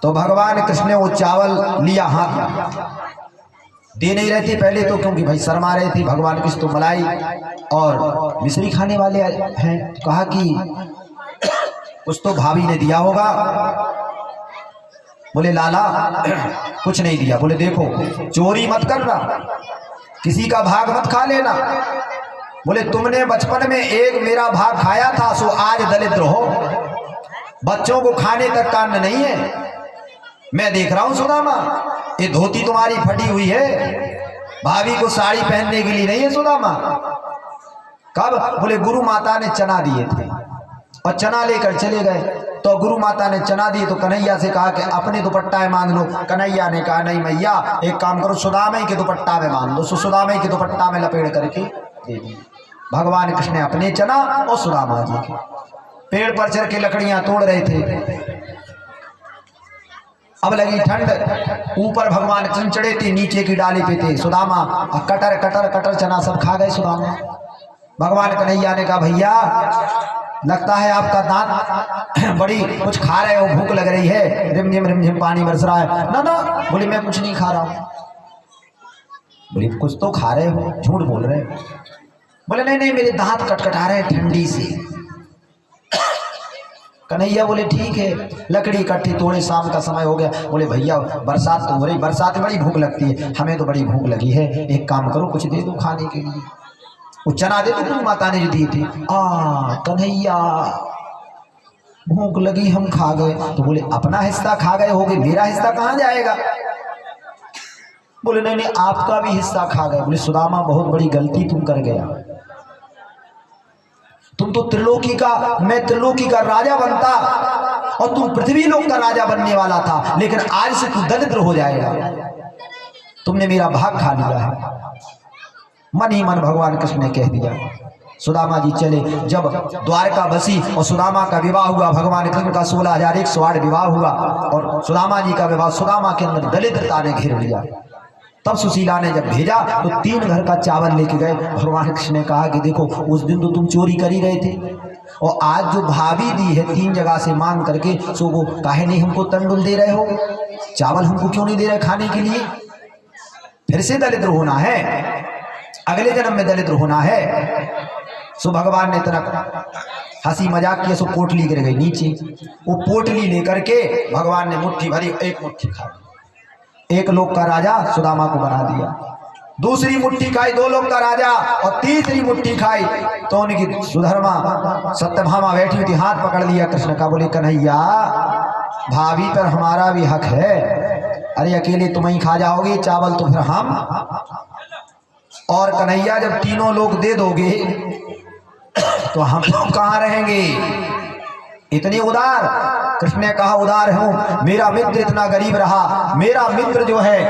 तो भगवान कृष्ण ने वो चावल लिया हाथ में, दे नहीं रहे थे पहले तो, क्योंकि भाई शर्मा रहे थे। भगवान कृष्ण तो मलाई और मिश्री खाने वाले हैं। कहा कि कुछ तो भाभी ने दिया होगा। बोले लाला कुछ नहीं दिया। बोले देखो चोरी मत करना, किसी का भाग मत खा लेना। बोले तुमने बचपन में एक मेरा भाग खाया था, सो आज दरिद्र हो, बच्चों को खाने तक का अन्न नहीं है। मैं देख रहा हूं सुदामा, ये धोती तुम्हारी फटी हुई है, भाभी को साड़ी पहनने के लिए नहीं है सुदामा। कब? बोले गुरु माता ने चना दिए थे और चना लेकर चले गए। तो गुरु माता ने चना दिए तो कन्हैया से कहा कि अपने दुपट्टा में बांध लो। कन्हैया ने कहा नहीं मैया, एक काम करो सुदामा के दुपट्टा में बांध लो। सुदामा के दुपट्टा में लपेट करके दे दिए। भगवान कृष्ण ने अपने चना और सुदामा जी के। पेड़ पर चढ़ के लकड़ियां तोड़ रहे थे। अब लगी ठंड, ऊपर भगवान कृष्ण चढ़े थे, नीचे की डाली पे थे सुदामा। कटर कटर कटर चना सब खा गए सुदामा। भगवान कन्हैया ने कहा भैया लगता है आपका दांत बड़ी कुछ खा रहे हो, भूख लग रही है, रिमझिम पानी बरस रहा है। ना ना, बोले मैं कुछ नहीं खा रहा हूं। बोले कुछ तो खा रहे हो, झूठ बोल रहे हो। बोले नहीं नहीं, मेरे दांत कटकटा रहे ठंडी से। कन्हैया बोले ठीक है, लकड़ी इकट्ठी तोड़े, शाम का समय हो गया। बोले भैया बरसात तो हो रही, बरसात में बड़ी भूख लगती है, हमें तो बड़ी भूख लगी है, एक काम करो कुछ दे दो खाने के लिए। वो चना दे दो, माता ने जो दी थी। कन्हैया भूख लगी हम खा गए। तो बोले अपना हिस्सा खा गए होगे, मेरा हिस्सा कहाँ जाएगा? बोले नहीं नहीं, आपका भी हिस्सा खा गए। बोले सुदामा बहुत बड़ी गलती तुम कर गया, तुम तो त्रिलोकी का, मैं त्रिलोकी का राजा बनता और तुम पृथ्वी लोक का राजा बनने वाला था, लेकिन आज से तू दरिद्र हो जाएगा, तुमने मेरा भाग खा लिया है। मन ही मन भगवान कृष्ण ने कह दिया। सुदामा जी चले। जब द्वारका बसी और सुदामा का विवाह हुआ, भगवान कृष्ण का 16,108 विवाह हुआ और सुदामा जी का विवाह, सुदामा के अंदर दरिद्रता ने घेर लिया। तब सुशीला ने जब भेजा तो 3 घर का चावल लेके गए। भगवान कृष्ण ने कहा कि देखो उस दिन तो तुम चोरी कर ही रहे थे, और आज जो भाभी दी है 3 जगह से मांग करके, सो वो काहे नहीं हमको तंडुल दे रहे हो, चावल हमको क्यों नहीं दे रहे खाने के लिए? फिर से दरिद्र होना है, अगले जन्म में दरिद्र होना है। सो भगवान ने तरफ हंसी मजाक किया, सो पोटली गिर गई नीचे। वो पोटली लेकर के भगवान ने मुट्ठी भरी, एक मुट्ठी खा ली। 1 लोक का राजा सुदामा को बना दिया। दूसरी मुट्ठी खाई 2 लोक का राजा, और तीसरी मुट्ठी खाई तो उनकी सुधर्मा सत्यभामा बैठी हुई थी, हाथ पकड़ लिया कृष्ण का। बोले कन्हैया भाभी पर हमारा भी हक है, अरे अकेले तुम ही खा जाओगे चावल तो फिर हम। और कन्हैया जब तीनों लोग दे दोगे तो हम लोग कहाँ रहेंगे? इतनी उदार। कृष्ण ने कहा उदार हूं, मेरा मित्र इतना गरीब रहा, मेरा मित्र जो है